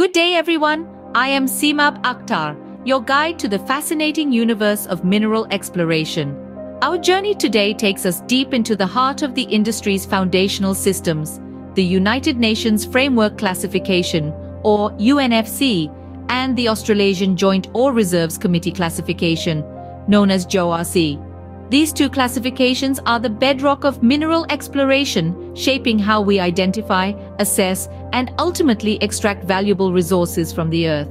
Good day everyone, I am Seemab Akhtar, your guide to the fascinating universe of mineral exploration. Our journey today takes us deep into the heart of the industry's foundational systems, the United Nations Framework Classification, or UNFC, and the Australasian Joint Ore Reserves Committee Classification, known as JORC. These two classifications are the bedrock of mineral exploration, shaping how we identify, assess, and ultimately extract valuable resources from the earth.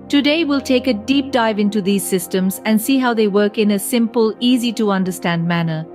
Today we'll take a deep dive into these systems and see how they work in a simple, easy-to-understand manner.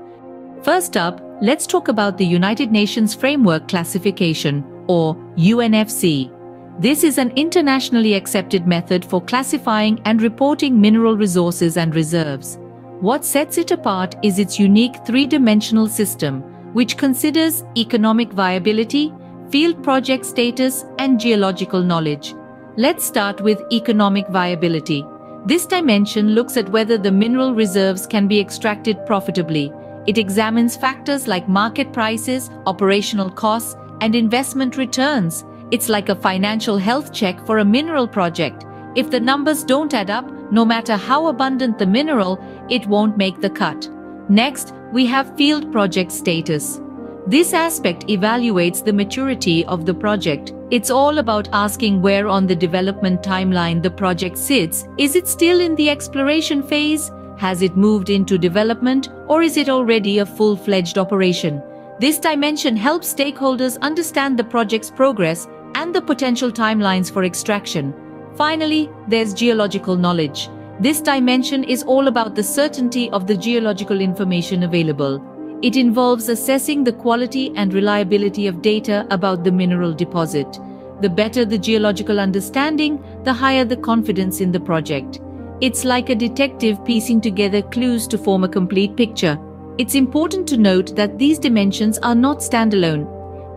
First up, let's talk about the United Nations Framework Classification, or UNFC. This is an internationally accepted method for classifying and reporting mineral resources and reserves. What sets it apart is its unique three-dimensional system, which considers economic viability, field project status, and geological knowledge. Let's start with economic viability. This dimension looks at whether the mineral reserves can be extracted profitably. It examines factors like market prices, operational costs, and investment returns. It's like a financial health check for a mineral project. If the numbers don't add up, no matter how abundant the mineral, it won't make the cut. Next, we have field project status. This aspect evaluates the maturity of the project. It's all about asking where on the development timeline the project sits. Is it still in the exploration phase? Has it moved into development, or is it already a full-fledged operation? This dimension helps stakeholders understand the project's progress and the potential timelines for extraction. Finally, there's geological knowledge. This dimension is all about the certainty of the geological information available. It involves assessing the quality and reliability of data about the mineral deposit. The better the geological understanding, the higher the confidence in the project. It's like a detective piecing together clues to form a complete picture. It's important to note that these dimensions are not standalone.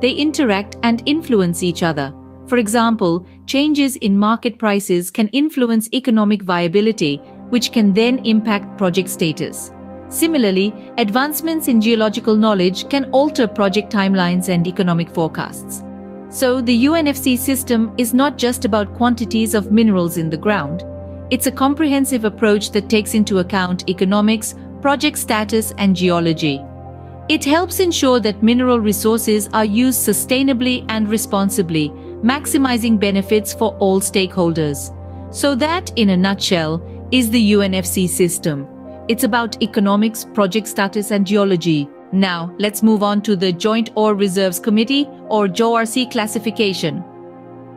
They interact and influence each other. For example, changes in market prices can influence economic viability, which can then impact project status. Similarly, advancements in geological knowledge can alter project timelines and economic forecasts. So, the UNFC system is not just about quantities of minerals in the ground. It's a comprehensive approach that takes into account economics, project status, and geology. It helps ensure that mineral resources are used sustainably and responsibly, maximizing benefits for all stakeholders. So that, in a nutshell, is the UNFC system. It's about economics, project status, and geology. Now, let's move on to the Joint Ore Reserves Committee, or JORC classification.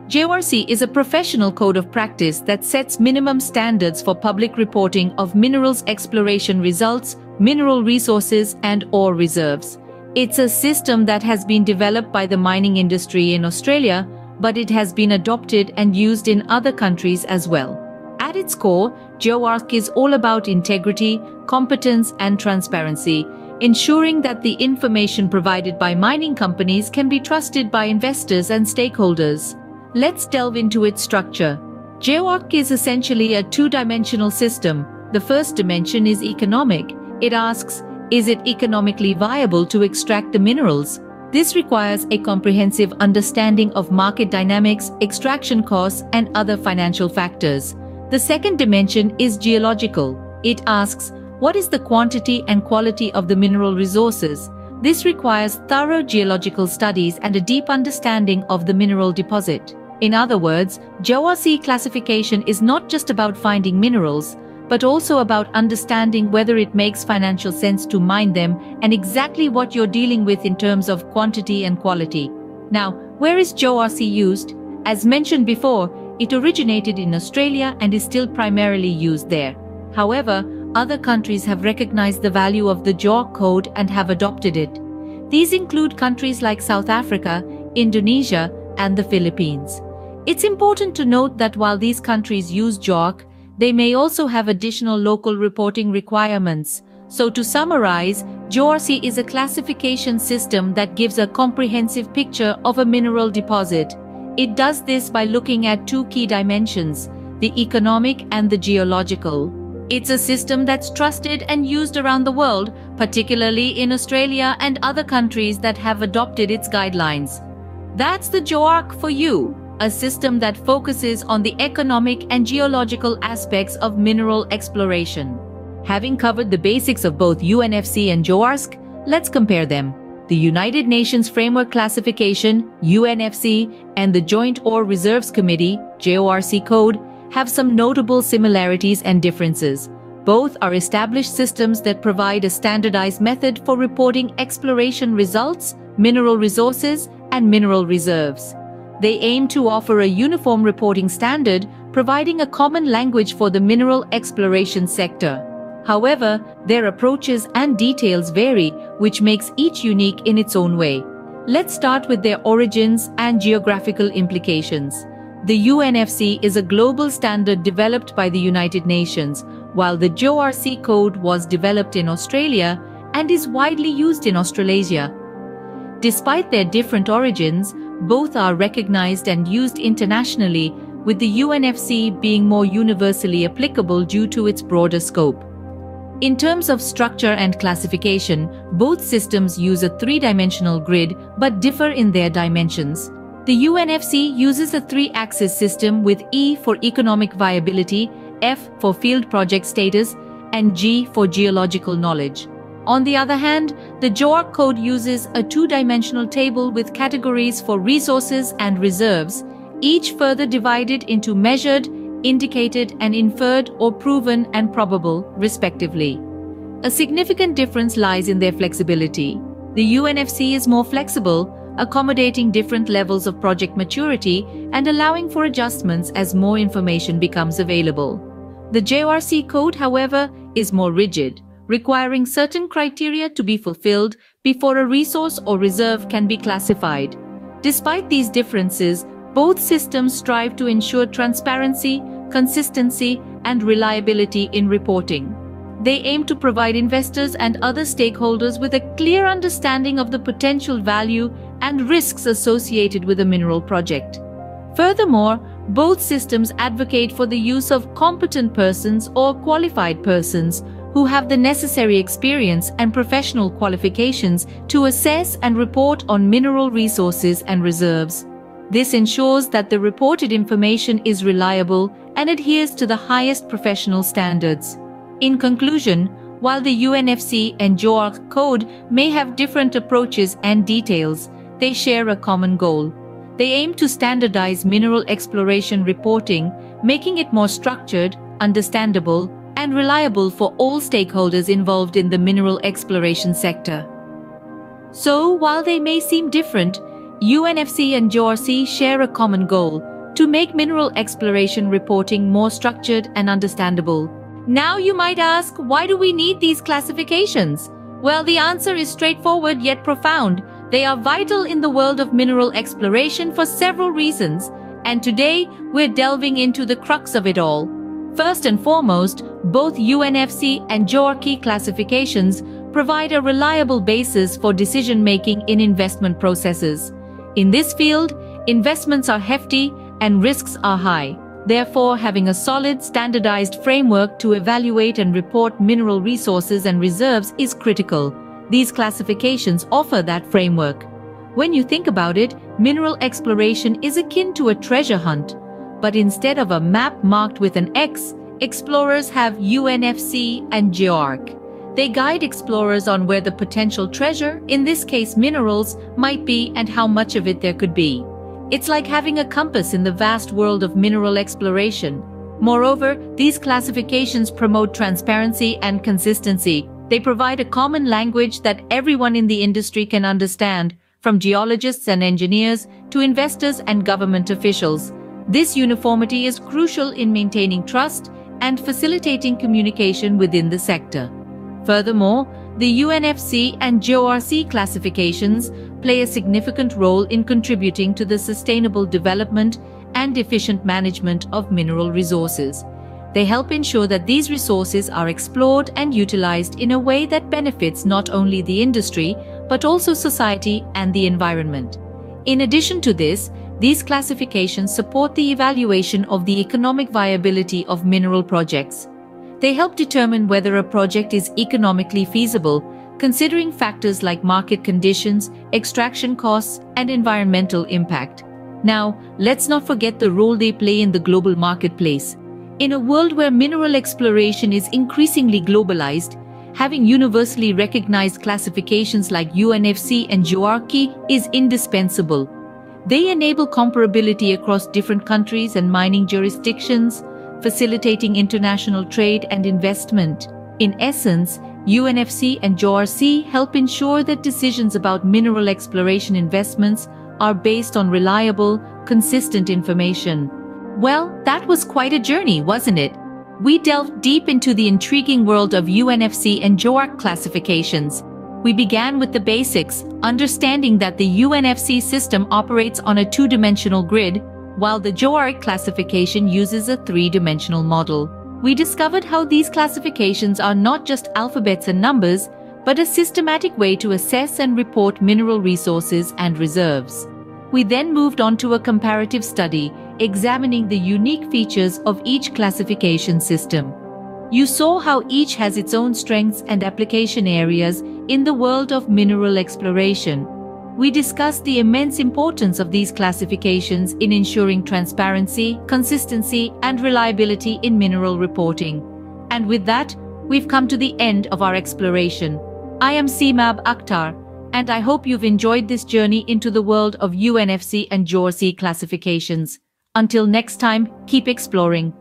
JORC is a professional code of practice that sets minimum standards for public reporting of minerals exploration results, mineral resources, and ore reserves. It's a system that has been developed by the mining industry in Australia, but it has been adopted and used in other countries as well. At its core, JORC is all about integrity, competence, and transparency, ensuring that the information provided by mining companies can be trusted by investors and stakeholders. Let's delve into its structure. JORC is essentially a two-dimensional system. The first dimension is economic. It asks, is it economically viable to extract the minerals? This requires a comprehensive understanding of market dynamics, extraction costs, and other financial factors. The second dimension is geological. It asks, what is the quantity and quality of the mineral resources? This requires thorough geological studies and a deep understanding of the mineral deposit. In other words, JORC classification is not just about finding minerals, but also about understanding whether it makes financial sense to mine them and exactly what you're dealing with in terms of quantity and quality. Now, where is JORC used? As mentioned before, it originated in Australia and is still primarily used there. However, other countries have recognized the value of the JORC code and have adopted it. These include countries like South Africa, Indonesia, and the Philippines. It's important to note that while these countries use JORC, they may also have additional local reporting requirements. So to summarize, JORC is a classification system that gives a comprehensive picture of a mineral deposit. It does this by looking at two key dimensions, the economic and the geological. It's a system that's trusted and used around the world, particularly in Australia and other countries that have adopted its guidelines. That's the JORC for you. a system that focuses on the economic and geological aspects of mineral exploration. Having covered the basics of both UNFC and JORC, let's compare them. The United Nations Framework Classification, UNFC, and the Joint Ore Reserves Committee, JORC code, have some notable similarities and differences. Both are established systems that provide a standardized method for reporting exploration results, mineral resources, and mineral reserves. They aim to offer a uniform reporting standard, providing a common language for the mineral exploration sector. However, their approaches and details vary, which makes each unique in its own way. Let's start with their origins and geographical implications. The UNFC is a global standard developed by the United Nations, while the JORC code was developed in Australia and is widely used in Australasia. Despite their different origins, both are recognized and used internationally, with the UNFC being more universally applicable due to its broader scope. In terms of structure and classification, both systems use a three-dimensional grid but differ in their dimensions. The UNFC uses a three-axis system with E for economic viability, F for field project status, and G for geological knowledge. On the other hand, the JORC code uses a two-dimensional table with categories for resources and reserves, each further divided into measured, indicated, and inferred or proven and probable, respectively. A significant difference lies in their flexibility. The UNFC is more flexible, accommodating different levels of project maturity and allowing for adjustments as more information becomes available. The JORC code, however, is more rigid, requiring certain criteria to be fulfilled before a resource or reserve can be classified. Despite these differences, both systems strive to ensure transparency, consistency, and reliability in reporting. They aim to provide investors and other stakeholders with a clear understanding of the potential value and risks associated with a mineral project. Furthermore, both systems advocate for the use of competent persons or qualified persons who have the necessary experience and professional qualifications to assess and report on mineral resources and reserves. This ensures that the reported information is reliable and adheres to the highest professional standards. In conclusion, while the UNFC and JORC code may have different approaches and details, they share a common goal. They aim to standardize mineral exploration reporting, making it more structured, understandable, and reliable for all stakeholders involved in the mineral exploration sector. So, while they may seem different, UNFC and JORC share a common goal: to make mineral exploration reporting more structured and understandable. Now you might ask, why do we need these classifications? Well, the answer is straightforward yet profound. They are vital in the world of mineral exploration for several reasons, and today we're delving into the crux of it all. First and foremost, both UNFC and JORC classifications provide a reliable basis for decision-making in investment processes. In this field, investments are hefty and risks are high. Therefore, having a solid, standardized framework to evaluate and report mineral resources and reserves is critical. These classifications offer that framework. When you think about it, mineral exploration is akin to a treasure hunt. But instead of a map marked with an X, explorers have UNFC and JORC. They guide explorers on where the potential treasure, in this case minerals, might be and how much of it there could be. It's like having a compass in the vast world of mineral exploration. Moreover, these classifications promote transparency and consistency. They provide a common language that everyone in the industry can understand, from geologists and engineers to investors and government officials. This uniformity is crucial in maintaining trust and facilitating communication within the sector. Furthermore, the UNFC and JORC classifications play a significant role in contributing to the sustainable development and efficient management of mineral resources. They help ensure that these resources are explored and utilized in a way that benefits not only the industry, but also society and the environment. In addition to this, these classifications support the evaluation of the economic viability of mineral projects. They help determine whether a project is economically feasible, considering factors like market conditions, extraction costs, and environmental impact. Now, let's not forget the role they play in the global marketplace. In a world where mineral exploration is increasingly globalized, having universally recognized classifications like UNFC and JORC is indispensable. They enable comparability across different countries and mining jurisdictions, facilitating international trade and investment. In essence, UNFC and JORC help ensure that decisions about mineral exploration investments are based on reliable, consistent information. Well, that was quite a journey, wasn't it? We delved deep into the intriguing world of UNFC and JORC classifications. We began with the basics, understanding that the UNFC system operates on a two-dimensional grid, while the JORC classification uses a three-dimensional model. We discovered how these classifications are not just alphabets and numbers, but a systematic way to assess and report mineral resources and reserves. We then moved on to a comparative study, examining the unique features of each classification system. You saw how each has its own strengths and application areas in the world of mineral exploration. We discussed the immense importance of these classifications in ensuring transparency, consistency, and reliability in mineral reporting. And with that, we've come to the end of our exploration. I am Seemab Akhtar, and I hope you've enjoyed this journey into the world of UNFC and JORC classifications. Until next time, keep exploring.